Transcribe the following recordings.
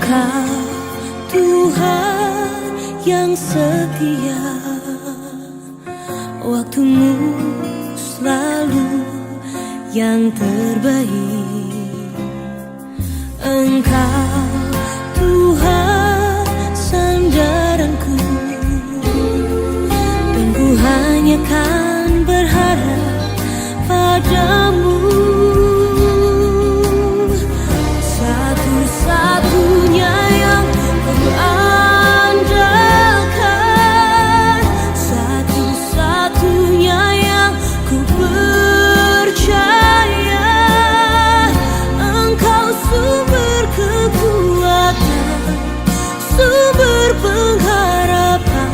Engkau Tuhan yang setia, waktumu selalu yang terbaik. Engkau Tuhan sandaranku, dan ku hanya kan berharap padamu. Satu-satunya yang ku andalkan, satu-satunya yang ku percaya. Engkau sumber kekuatan, sumber pengharapan,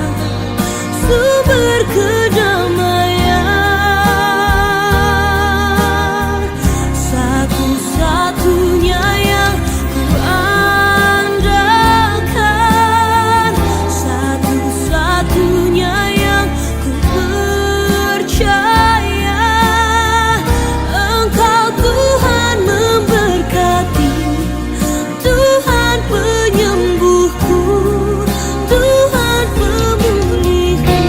sumber kedamaian. Satu-satunya yang ku andalkan, satu-satunya yang ku percaya. Engkau Tuhan memberkati, Tuhan penyembuhku, Tuhan pemulihku.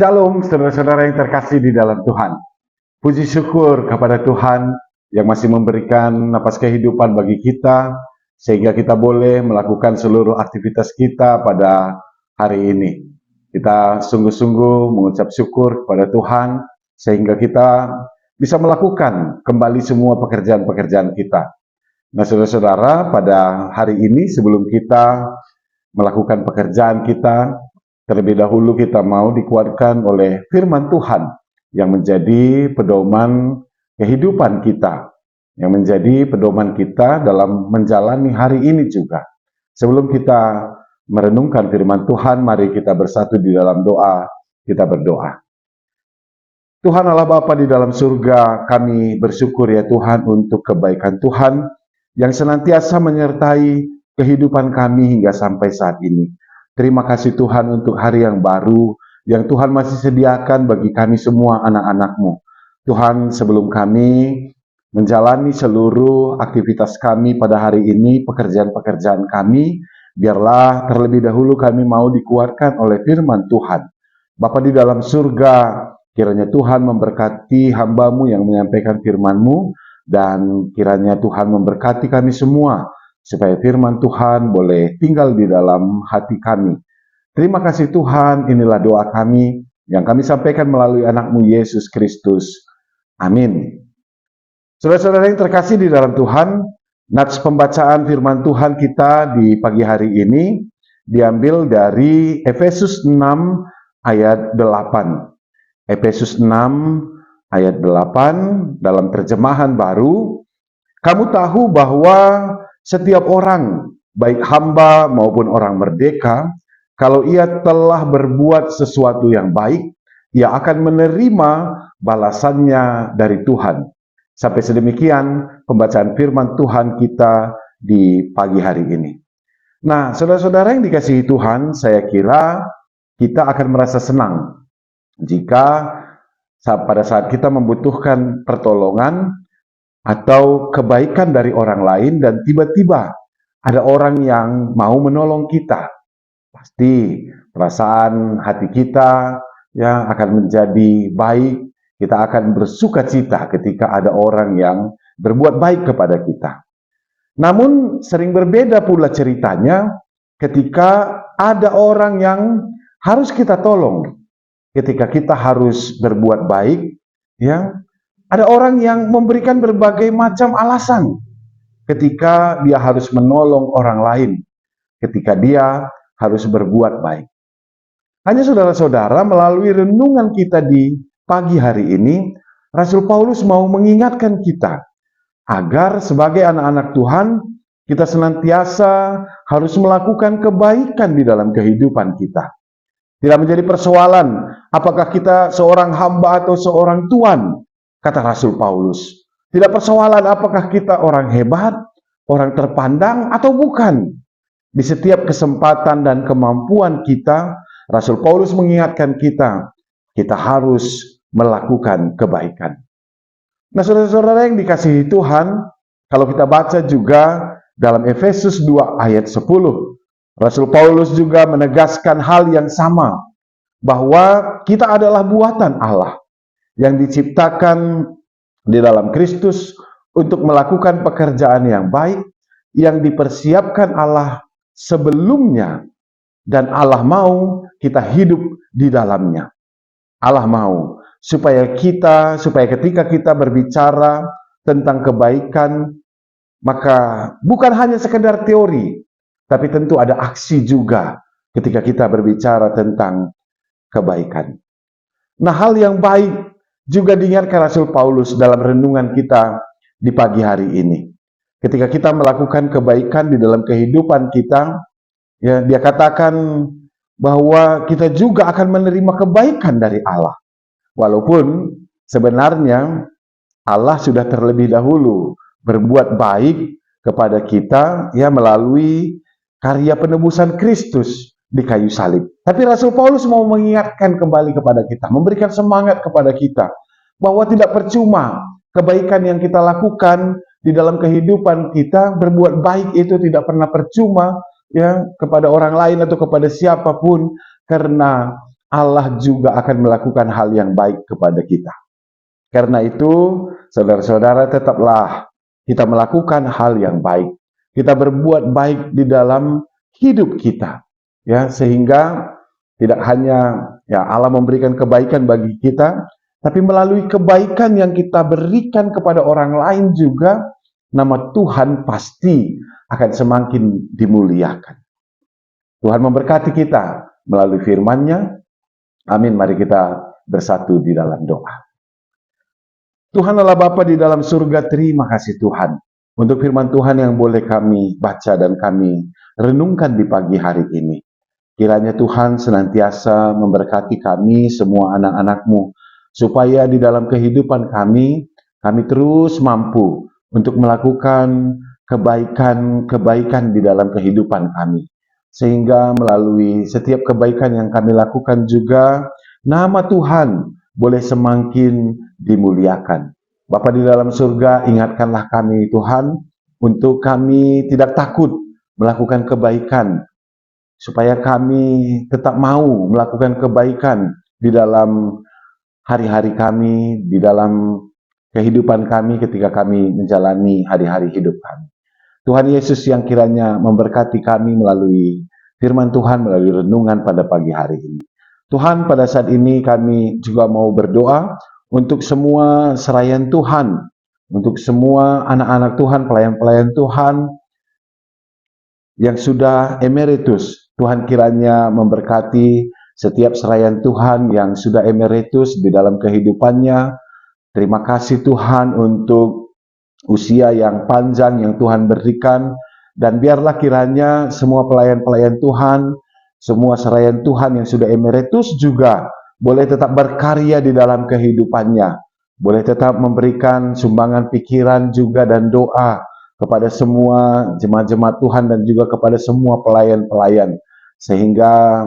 Shalom saudara-saudara yang terkasih di dalam Tuhan. Puji syukur kepada Tuhan yang masih memberikan napas kehidupan bagi kita, sehingga kita boleh melakukan seluruh aktivitas kita pada hari ini. Kita sungguh-sungguh mengucap syukur kepada Tuhan, sehingga kita bisa melakukan kembali semua pekerjaan-pekerjaan kita. Nah saudara-saudara, pada hari ini sebelum kita melakukan pekerjaan kita, terlebih dahulu kita mau dikuatkan oleh firman Tuhan yang menjadi pedoman kehidupan kita, yang menjadi pedoman kita dalam menjalani hari ini juga. Sebelum kita merenungkan firman Tuhan, mari kita bersatu di dalam doa. Kita berdoa. Tuhan Allah Bapa di dalam surga, kami bersyukur ya Tuhan untuk kebaikan Tuhan yang senantiasa menyertai kehidupan kami hingga sampai saat ini. Terima kasih Tuhan untuk hari yang baru yang Tuhan masih sediakan bagi kami semua anak-anak-Mu. Tuhan, sebelum kami menjalani seluruh aktivitas kami pada hari ini, pekerjaan-pekerjaan kami, biarlah terlebih dahulu kami mau dikuatkan oleh firman Tuhan. Bapa di dalam surga, kiranya Tuhan memberkati hamba-Mu yang menyampaikan firman-Mu, dan kiranya Tuhan memberkati kami semua, supaya firman Tuhan boleh tinggal di dalam hati kami. Terima kasih Tuhan, inilah doa kami yang kami sampaikan melalui anak-Mu Yesus Kristus. Amin. Saudara-saudara yang terkasih di dalam Tuhan, nats pembacaan firman Tuhan kita di pagi hari ini diambil dari Efesus 6 ayat 8. Efesus 6 ayat 8 dalam terjemahan baru. Kamu tahu bahwa setiap orang, baik hamba maupun orang merdeka, kalau ia telah berbuat sesuatu yang baik, ia akan menerima balasannya dari Tuhan. Sampai sedemikian pembacaan firman Tuhan kita di pagi hari ini. Nah, saudara-saudara yang dikasihi Tuhan, saya kira kita akan merasa senang jika pada saat kita membutuhkan pertolongan atau kebaikan dari orang lain dan tiba-tiba ada orang yang mau menolong kita. Pasti perasaan hati kita ya akan menjadi baik. Kita akan bersuka cita ketika ada orang yang berbuat baik kepada kita. Namun sering berbeda pula ceritanya ketika ada orang yang harus kita tolong. Ketika kita harus berbuat baik, ya, ada orang yang memberikan berbagai macam alasan ketika dia harus menolong orang lain, ketika dia harus berbuat baik. Hanya saudara-saudara, melalui renungan kita di pagi hari ini, Rasul Paulus mau mengingatkan kita agar sebagai anak-anak Tuhan, kita senantiasa harus melakukan kebaikan di dalam kehidupan kita. Tidak menjadi persoalan apakah kita seorang hamba atau seorang tuan, kata Rasul Paulus. Tidak persoalan apakah kita orang hebat, orang terpandang atau bukan. Di setiap kesempatan dan kemampuan kita, Rasul Paulus mengingatkan kita, kita harus melakukan kebaikan. Nah, saudara-saudara yang dikasihi Tuhan, kalau kita baca juga dalam Efesus 2 ayat 10, Rasul Paulus juga menegaskan hal yang sama, bahwa kita adalah buatan Allah yang diciptakan di dalam Kristus untuk melakukan pekerjaan yang baik, yang dipersiapkan Allah sebelumnya, dan Allah mau kita hidup di dalamnya. Allah mau supaya ketika kita berbicara tentang kebaikan, maka bukan hanya sekedar teori, tapi tentu ada aksi juga ketika kita berbicara tentang kebaikan. Nah, hal yang baik juga diingatkan Rasul Paulus dalam renungan kita di pagi hari ini. Ketika kita melakukan kebaikan di dalam kehidupan kita, ya, dia katakan bahwa kita juga akan menerima kebaikan dari Allah. Walaupun sebenarnya Allah sudah terlebih dahulu berbuat baik kepada kita, ya, melalui karya penebusan Kristus di kayu salib. Tapi Rasul Paulus mau mengingatkan kembali kepada kita, memberikan semangat kepada kita, bahwa tidak percuma kebaikan yang kita lakukan di dalam kehidupan kita. Berbuat baik itu tidak pernah percuma, ya, kepada orang lain atau kepada siapapun, karena Allah juga akan melakukan hal yang baik kepada kita. Karena itu, saudara-saudara, tetaplah kita melakukan hal yang baik. Kita berbuat baik di dalam hidup kita, ya, sehingga tidak hanya, ya, Allah memberikan kebaikan bagi kita, tapi melalui kebaikan yang kita berikan kepada orang lain juga, nama Tuhan pasti akan semakin dimuliakan. Tuhan memberkati kita melalui firman-Nya. Amin. Mari kita bersatu di dalam doa. Tuhan Allah Bapa di dalam surga, terima kasih Tuhan untuk firman Tuhan yang boleh kami baca dan kami renungkan di pagi hari ini. Kiranya Tuhan senantiasa memberkati kami semua anak-anak-Mu, supaya di dalam kehidupan kami terus mampu untuk melakukan kebaikan-kebaikan di dalam kehidupan kami. Sehingga melalui setiap kebaikan yang kami lakukan juga, nama Tuhan boleh semakin dimuliakan. Bapa di dalam surga, ingatkanlah kami Tuhan, untuk kami tidak takut melakukan kebaikan, supaya kami tetap mau melakukan kebaikan di dalam hari-hari kami, di dalam kehidupan kami ketika kami menjalani hari-hari hidup kami. Tuhan Yesus yang kiranya memberkati kami melalui firman Tuhan, melalui renungan pada pagi hari ini. Tuhan, pada saat ini kami juga mau berdoa untuk semua seraian Tuhan, untuk semua anak-anak Tuhan, pelayan-pelayan Tuhan yang sudah emeritus. Tuhan kiranya memberkati setiap seraian Tuhan yang sudah emeritus di dalam kehidupannya. Terima kasih Tuhan untuk usia yang panjang yang Tuhan berikan, dan biarlah kiranya semua pelayan-pelayan Tuhan, semua seraian Tuhan yang sudah emeritus juga boleh tetap berkarya di dalam kehidupannya, boleh tetap memberikan sumbangan pikiran juga dan doa kepada semua jemaat-jemaat Tuhan dan juga kepada semua pelayan-pelayan, sehingga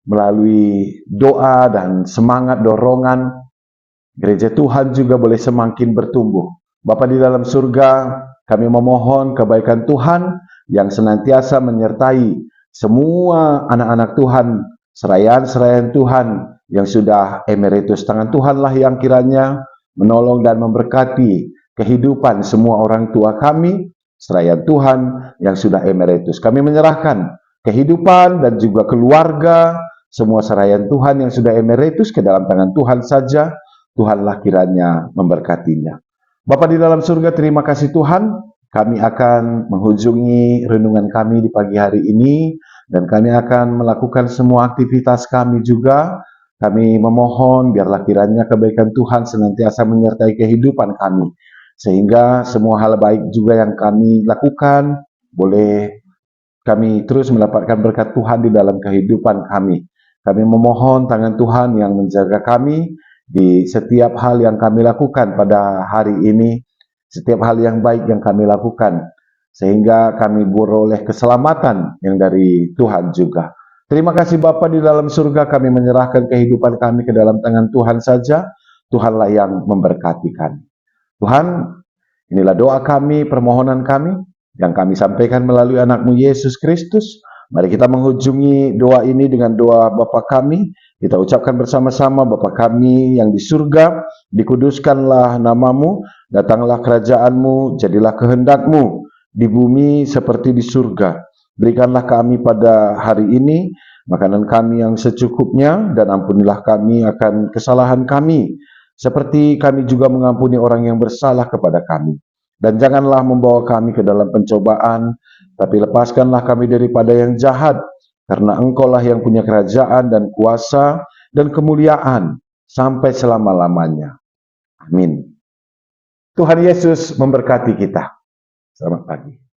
melalui doa dan semangat dorongan, gereja Tuhan juga boleh semakin bertumbuh. Bapa di dalam surga, kami memohon kebaikan Tuhan yang senantiasa menyertai semua anak-anak Tuhan, seraian-seraian Tuhan yang sudah emeritus. Tangan Tuhanlah yang kiranya menolong dan memberkati kehidupan semua orang tua kami, seraian Tuhan yang sudah emeritus. Kami menyerahkan kehidupan dan juga keluarga semua seraian Tuhan yang sudah emeritus ke dalam tangan Tuhan saja. Tuhanlah kiranya memberkatinya. Bapa di dalam surga, terima kasih Tuhan. Kami akan menghujungi renungan kami di pagi hari ini, dan kami akan melakukan semua aktivitas kami juga. Kami memohon biarlah kiranya kebaikan Tuhan senantiasa menyertai kehidupan kami, sehingga semua hal baik juga yang kami lakukan boleh kami terus mendapatkan berkat Tuhan di dalam kehidupan kami. Kami memohon tangan Tuhan yang menjaga kami di setiap hal yang kami lakukan pada hari ini, setiap hal yang baik yang kami lakukan, sehingga kami beroleh keselamatan yang dari Tuhan juga. Terima kasih Bapa di dalam surga, kami menyerahkan kehidupan kami ke dalam tangan Tuhan saja. Tuhanlah yang memberkati kami. Tuhan, inilah doa kami, permohonan kami, yang kami sampaikan melalui anak-Mu Yesus Kristus. Mari kita menghujungi doa ini dengan doa Bapa kami. Kita ucapkan bersama-sama, Bapa kami yang di surga, dikuduskanlah namamu, datanglah kerajaan-Mu, jadilah kehendak-Mu, di bumi seperti di surga. Berikanlah kami pada hari ini makanan kami yang secukupnya, dan ampunilah kami akan kesalahan kami, seperti kami juga mengampuni orang yang bersalah kepada kami. Dan janganlah membawa kami ke dalam pencobaan, tapi lepaskanlah kami daripada yang jahat, karena Engkaulah yang punya kerajaan dan kuasa dan kemuliaan sampai selama-lamanya. Amin. Tuhan Yesus memberkati kita. Selamat pagi.